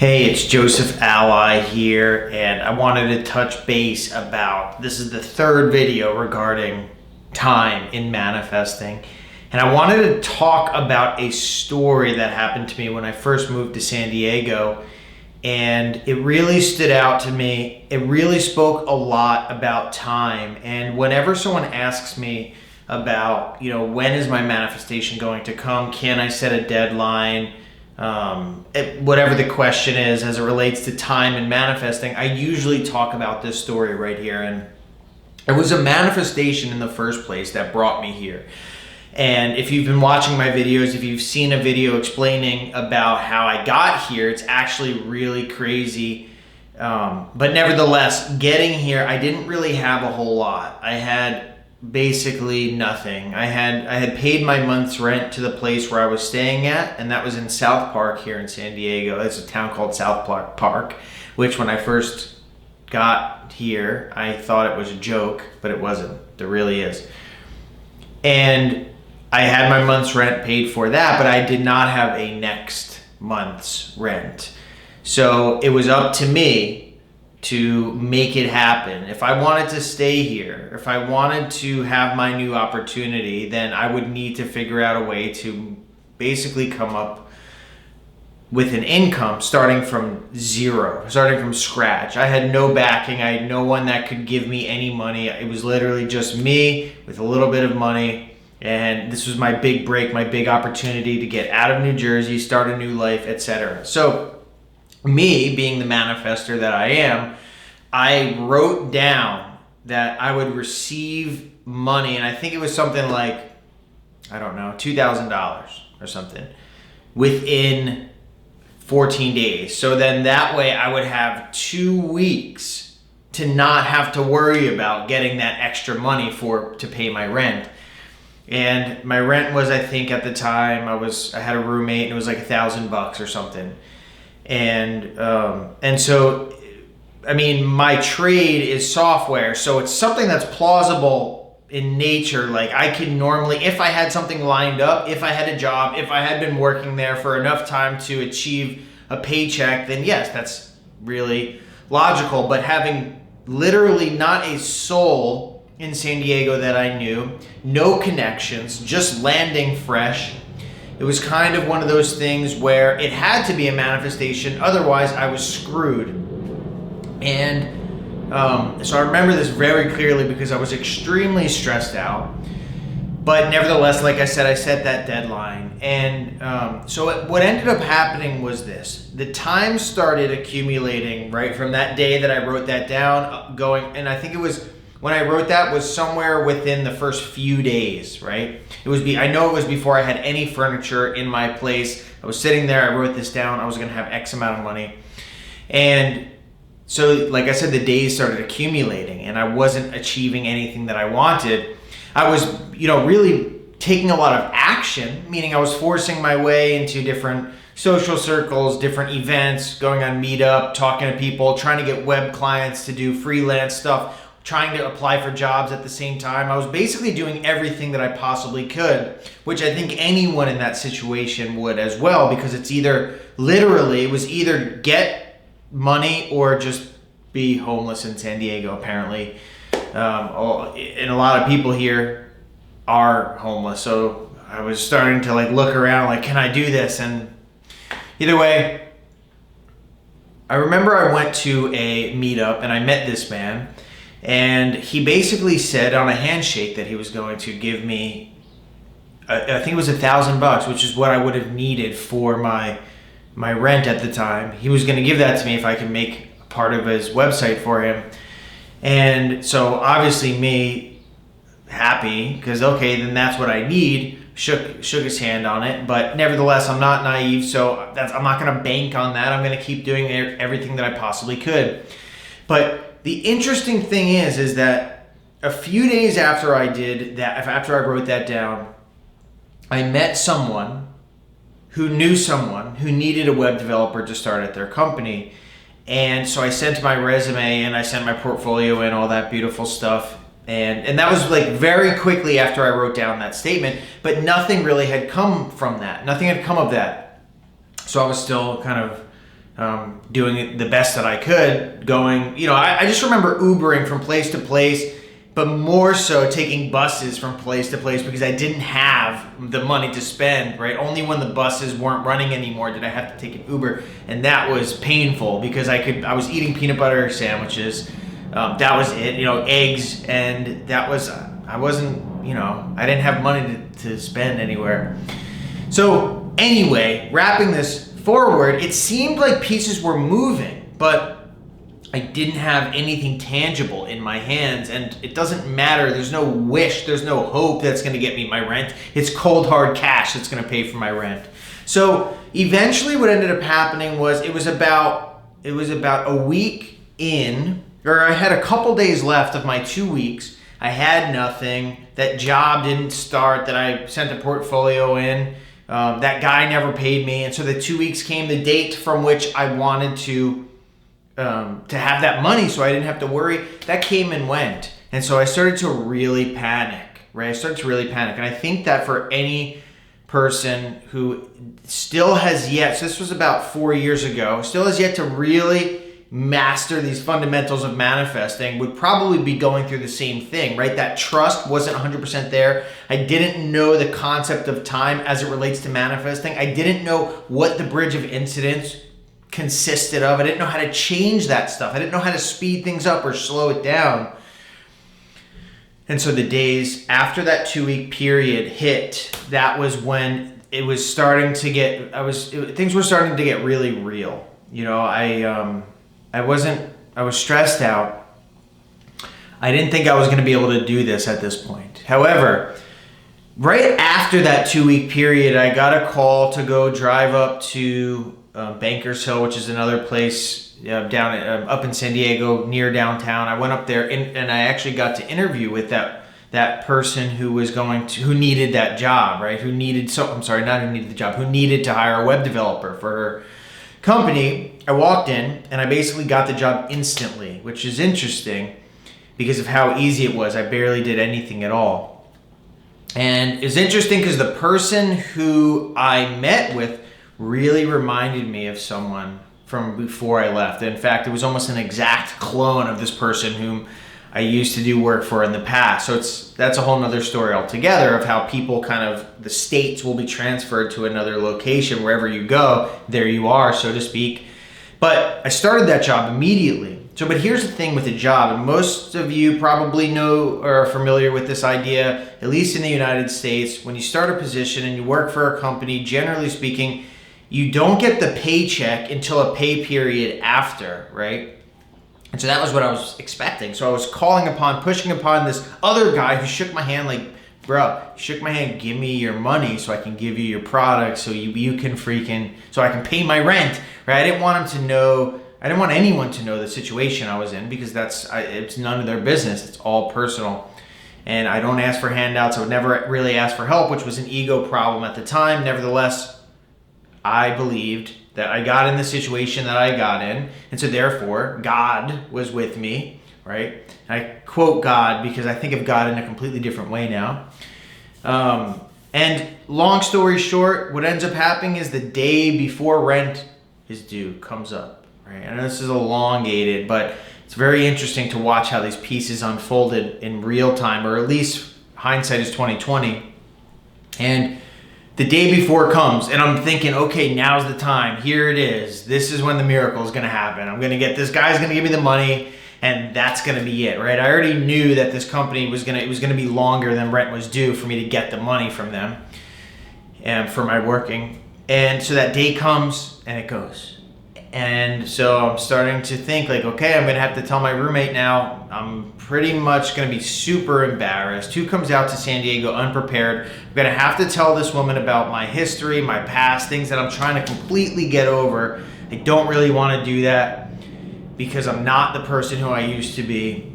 Hey, it's Joseph Alai here, and I wanted to touch base about, this is the third video regarding time in manifesting, and I wanted to talk about a story that happened to me when I first moved to San Diego, and it really stood out to me. It really spoke a lot about time, and whenever someone asks me about, when is my manifestation going to come, can I set a deadline, whatever the question is as it relates to time and manifesting, I usually talk about this story right here. And it was a manifestation in the first place that brought me here. And if you've been watching my videos, if you've seen a video explaining about how I got here, it's actually really crazy. But nevertheless, getting here, I didn't really have a whole lot. I had basically nothing. I had paid my month's rent to the place where I was staying at, and that was in South Park here in San Diego. It's a town called South Park, which when I first got here, I thought it was a joke, but it wasn't. There really is. And I had my month's rent paid for that, but I did not have a next month's rent. So it was up to me to make it happen. If I wanted to stay here, if I wanted to have my new opportunity, then I would need to figure out a way to basically come up with an income starting from zero, starting from scratch. I had no backing. I had no one that could give me any money. It was literally just me with a little bit of money. And this was my big break, my big opportunity to get out of New Jersey, start a new life, etc. So me, being the manifester that I am, I wrote down that I would receive money, and I think it was something like, I don't know, $2,000 or something, within 14 days. So then that way I would have 2 weeks to not have to worry about getting that extra money to pay my rent. And my rent was, I think at the time, I had a roommate, and it was like $1,000 or something. And so, I mean, my trade is software, so it's something that's plausible in nature. Like I could normally, if I had something lined up, if I had a job, if I had been working there for enough time to achieve a paycheck, then yes, that's really logical. But having literally not a soul in San Diego that I knew, no connections, just landing fresh, it was kind of one of those things where it had to be a manifestation, otherwise I was screwed. And so I remember this very clearly because I was extremely stressed out. But nevertheless, like I said, I set that deadline. And so what ended up happening was this. The time started accumulating right from that day that I wrote that down, and I think it was, when I wrote that was somewhere within the first few days, right? I know it was before I had any furniture in my place. I was sitting there, I wrote this down, I was gonna have X amount of money. And so, like I said, the days started accumulating and I wasn't achieving anything that I wanted. I was, really taking a lot of action, meaning I was forcing my way into different social circles, different events, going on Meetup, talking to people, trying to get web clients to do freelance stuff, trying to apply for jobs at the same time. I was basically doing everything that I possibly could, which I think anyone in that situation would as well, because it was either get money or just be homeless in San Diego, apparently. And a lot of people here are homeless. So I was starting to look around, can I do this? And either way, I remember I went to a meetup and I met this man. And he basically said on a handshake that he was going to give me, I think it was $1,000, which is what I would have needed for my rent at the time. He was going to give that to me if I could make a part of his website for him. And so obviously me, happy, because okay, then that's what I need, shook his hand on it. But nevertheless, I'm not naive, so I'm not going to bank on that. I'm going to keep doing everything that I possibly could. But the interesting thing is that a few days after I did that, after I wrote that down, I met someone who knew someone who needed a web developer to start at their company. And so I sent my resume and I sent my portfolio and all that beautiful stuff. And that was very quickly after I wrote down that statement, but nothing really had come from that. Nothing had come of that. So I was still kind of doing it the best that I could, going, I just remember Ubering from place to place, but more so taking buses from place to place because I didn't have the money to spend, right? Only when the buses weren't running anymore did I have to take an Uber, and that was painful because I was eating peanut butter sandwiches. That was it, eggs, and that was, I wasn't, I didn't have money to spend anywhere. So anyway, wrapping this forward, it seemed like pieces were moving, but I didn't have anything tangible in my hands, and it doesn't matter. There's no wish, there's no hope that's going to get me my rent. It's cold hard cash that's going to pay for my rent. So eventually what ended up happening was it was about a week in, or I had a couple days left of my 2 weeks. I had nothing. That job didn't start that I sent a portfolio in. That guy never paid me. And so the 2 weeks came, the date from which I wanted to have that money so I didn't have to worry. That came and went. And so I started to really panic, right? And I think that for any person who still has yet, so this was about 4 years ago, still has yet to really master these fundamentals of manifesting, would probably be going through the same thing, right? That trust wasn't 100% there. I didn't know the concept of time as it relates to manifesting. I didn't know what the bridge of incidents consisted of. I didn't know how to change that stuff. I didn't know how to speed things up or slow it down. And so the days after that 2 week period hit, that was when it was starting to get, things were starting to get really real. I was stressed out. I didn't think I was going to be able to do this at this point. However, right after that 2 week period, I got a call to go drive up to Bankers Hill, which is another place up in San Diego near downtown. I went up there and I actually got to interview with that person who needed that job, right? Who needed to hire a web developer for her company. I walked in and I basically got the job instantly, which is interesting because of how easy it was. I barely did anything at all. And it's interesting because the person who I met with really reminded me of someone from before I left. In fact, it was almost an exact clone of this person whom I used to do work for in the past. So that's a whole nother story altogether of how people the states will be transferred to another location. Wherever you go, there you are, so to speak. But I started that job immediately. But here's the thing with a job, and most of you probably know or are familiar with this idea, at least in the United States, when you start a position and you work for a company, generally speaking, you don't get the paycheck until a pay period after, right? And so that was what I was expecting. So I was pushing upon this other guy who shook my hand like, bro, shook my hand, give me your money so I can give you your product so you can so I can pay my rent, right? I didn't want anyone to know the situation I was in because it's none of their business. It's all personal. And I don't ask for handouts. I would never really ask for help, which was an ego problem at the time. Nevertheless, I believed that I got in the situation that I got in, and so therefore God was with me, right? And I quote God because I think of God in a completely different way now. And long story short, what ends up happening is the day before rent is due comes up, right? I know this is elongated, but it's very interesting to watch how these pieces unfolded in real time, or at least hindsight is 2020. And the day before comes, and I'm thinking, okay, now's the time. Here it is. This is when the miracle is going to happen. This guy's going to give me the money, and that's going to be it, right? I already knew that this company it was going to be longer than rent was due for me to get the money from them and for my working. And so that day comes, and it goes. And so I'm starting to think like, okay, I'm going to have to tell my roommate now. I'm pretty much going to be super embarrassed. Who comes out to San Diego unprepared? I'm going to have to tell this woman about my history, my past, things that I'm trying to completely get over. I don't really want to do that because I'm not the person who I used to be.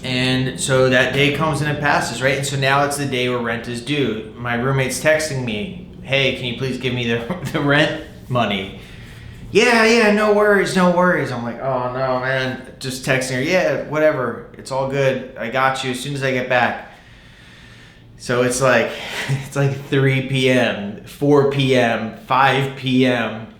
And so that day comes and it passes, right? And so now it's the day where rent is due. My roommate's texting me, hey, can you please give me the rent money? Yeah, no worries. I'm like, oh no, man. Just texting her, yeah, whatever. It's all good. I got you as soon as I get back. So it's like 3 p.m., 4 p.m., 5 p.m.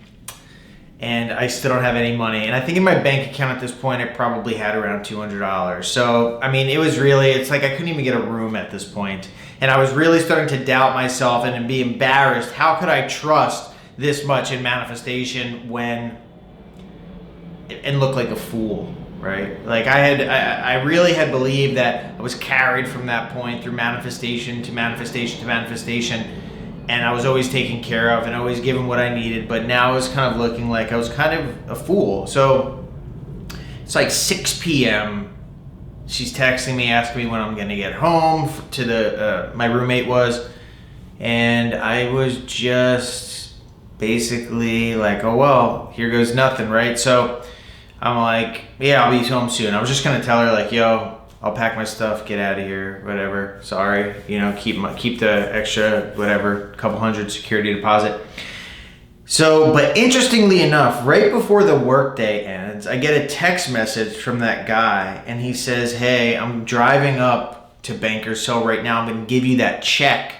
and I still don't have any money. And I think in my bank account at this point, I probably had around $200. So, I mean, it's like I couldn't even get a room at this point. And I was really starting to doubt myself and be embarrassed. How could I trust this much in manifestation and look like a fool, right? Like I really had believed that I was carried from that point through manifestation to manifestation to manifestation. And I was always taken care of and always given what I needed, but now I was kind of looking like I was kind of a fool. So it's like 6 p.m. She's texting me, asking me when I'm going to get home to my roommate was, and I was just basically like, oh, well, here goes nothing, right? So I'm like, yeah, I'll be home soon. I was just going to tell her like, yo, I'll pack my stuff, get out of here, whatever. Sorry, keep the extra, whatever, couple hundred security deposit. So, but interestingly enough, right before the workday ends, I get a text message from that guy, and he says, hey, I'm driving up to Bankers Hill right now. I'm going to give you that check.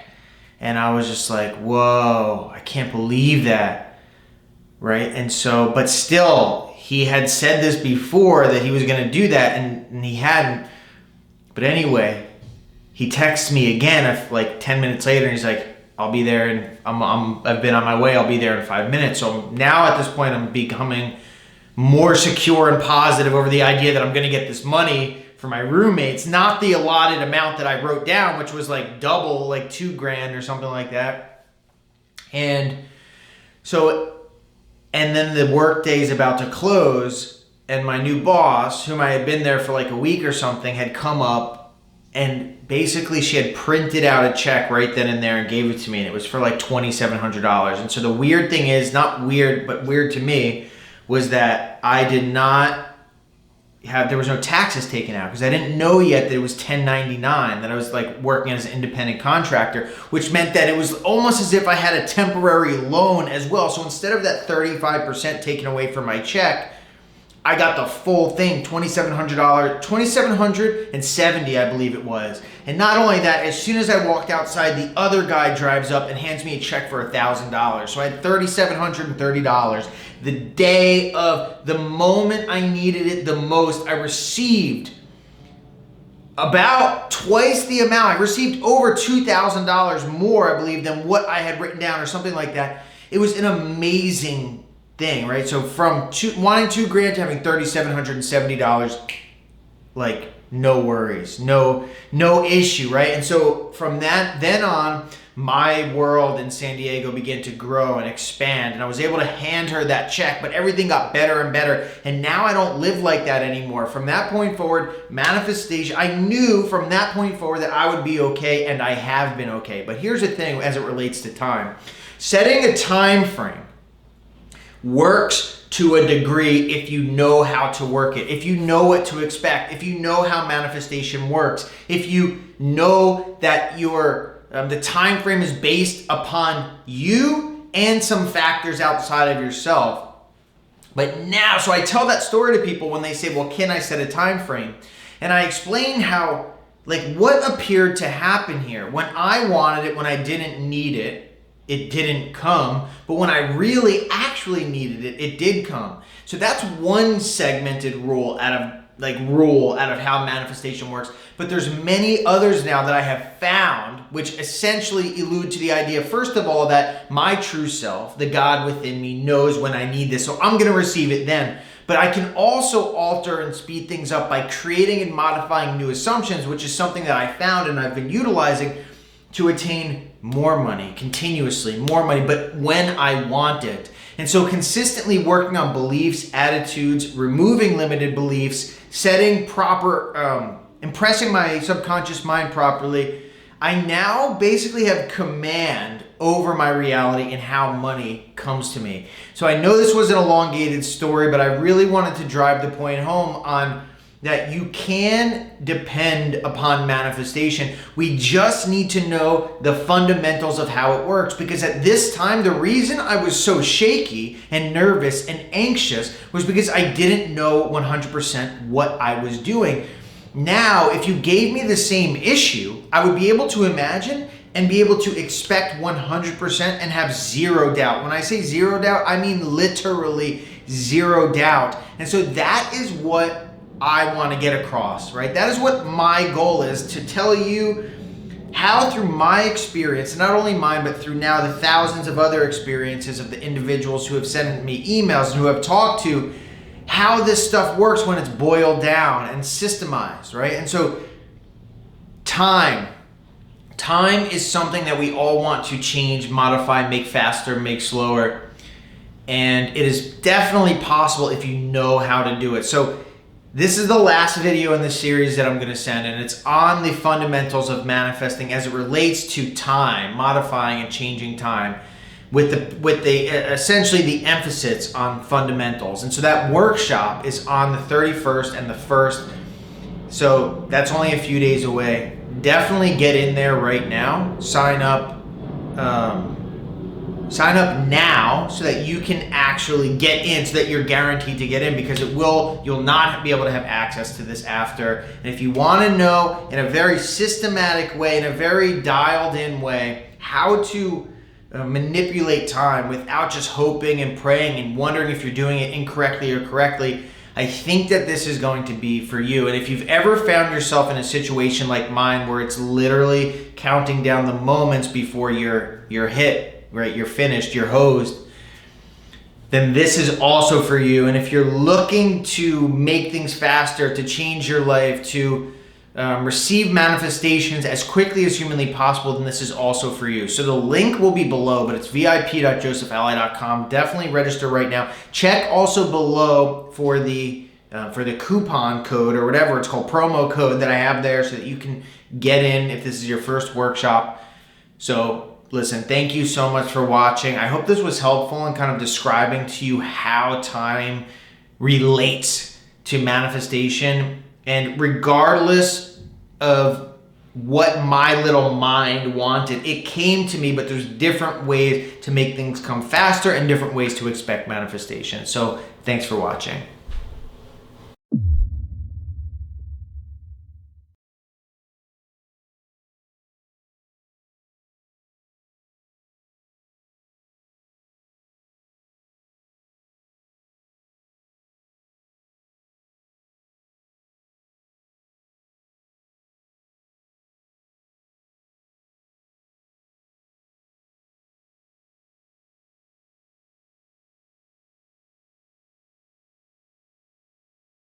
And I was just like, whoa, I can't believe that, right? And so, but still, he had said this before that he was going to do that, and he hadn't. But anyway, he texts me again like 10 minutes later, and he's like, I'll be there, and I've been on my way. I'll be there in 5 minutes. So now at this point, I'm becoming more secure and positive over the idea that I'm going to get this money for my roommates, not the allotted amount that I wrote down, which was like double, like $2,000 or something like that. And then the work day is about to close. And my new boss, whom I had been there for like a week or something, had come up, and basically she had printed out a check right then and there and gave it to me. And it was for like $2,700. And so the weird thing is, not weird, but weird to me, was that I did not there was no taxes taken out because I didn't know yet that it was 1099, that I was like working as an independent contractor, which meant that it was almost as if I had a temporary loan as well. So instead of that 35% taken away from my check, I got the full thing, $2,700, $2,770, I believe it was. And not only that, as soon as I walked outside, the other guy drives up and hands me a check for $1,000. So I had $3,730. The day of the moment I needed it the most, I received about twice the amount. I received over $2,000 more, I believe, than what I had written down or something like that. It was an amazing thing, right? So from wanting $2,000 to having $3,770, like no worries, no issue, right? And so from that then on, my world in San Diego began to grow and expand, and I was able to hand her that check, but everything got better and better. And now I don't live like that anymore. From that point forward, manifestation, I knew from that point forward that I would be okay, and I have been okay. But here's the thing as it relates to time. Setting a time frame works to a degree if you know how to work it, if you know what to expect, if you know how manifestation works, if you know that the time frame is based upon you and some factors outside of yourself. But now, so I tell that story to people when they say, well, can I set a time frame? And I explain how, like, what appeared to happen here. When I wanted it, when I didn't need it, it didn't come. But when I really actually needed it, it did come. So that's one segmented rule out of how manifestation works. But there's many others now that I have found, which essentially allude to the idea, first of all, that my true self, the God within me, knows when I need this. So I'm going to receive it then. But I can also alter and speed things up by creating and modifying new assumptions, which is something that I found and I've been utilizing to attain more money, continuously, more money, but when I want it. And so consistently working on beliefs, attitudes, removing limited beliefs, setting proper, impressing my subconscious mind properly, I now basically have command over my reality and how money comes to me. So I know this was an elongated story, but I really wanted to drive the point home on that you can depend upon manifestation. We just need to know the fundamentals of how it works, because at this time, the reason I was so shaky and nervous and anxious was because I didn't know 100% what I was doing. Now, if you gave me the same issue, I would be able to imagine and be able to expect 100% and have zero doubt. When I say zero doubt, I mean literally zero doubt. And so that is what I want to get across, right? That is what my goal is, to tell you how through my experience, not only mine, but through now the thousands of other experiences of the individuals who have sent me emails and who have talked to, how this stuff works when it's boiled down and systemized, right? And so time is something that we all want to change, modify, make faster, make slower. And it is definitely possible if you know how to do it. So this is the last video in the series that I'm going to send, and it's on the fundamentals of manifesting as it relates to time, modifying and changing time, with the essentially the emphasis on fundamentals. And so that workshop is on the 31st and the 1st. So that's only a few days away. Definitely get in there right now. Sign up now so that you can actually get in, so that you're guaranteed to get in, because you'll not be able to have access to this after. And if you want to know in a very systematic way, in a very dialed in way, how to manipulate time without just hoping and praying and wondering if you're doing it incorrectly or correctly, I think that this is going to be for you. And if you've ever found yourself in a situation like mine where it's literally counting down the moments before you're hit, right, you're finished, you're hosed, then this is also for you. And if you're looking to make things faster, to change your life, to receive manifestations as quickly as humanly possible, then this is also for you. So the link will be below, but it's vip.josephali.com. Definitely register right now. Check also below for the coupon code, or whatever it's called, promo code that I have there, so that you can get in if this is your first workshop. So listen, thank you so much for watching. I hope this was helpful in kind of describing to you how time relates to manifestation. And regardless of what my little mind wanted, it came to me, but there's different ways to make things come faster and different ways to expect manifestation. So thanks for watching.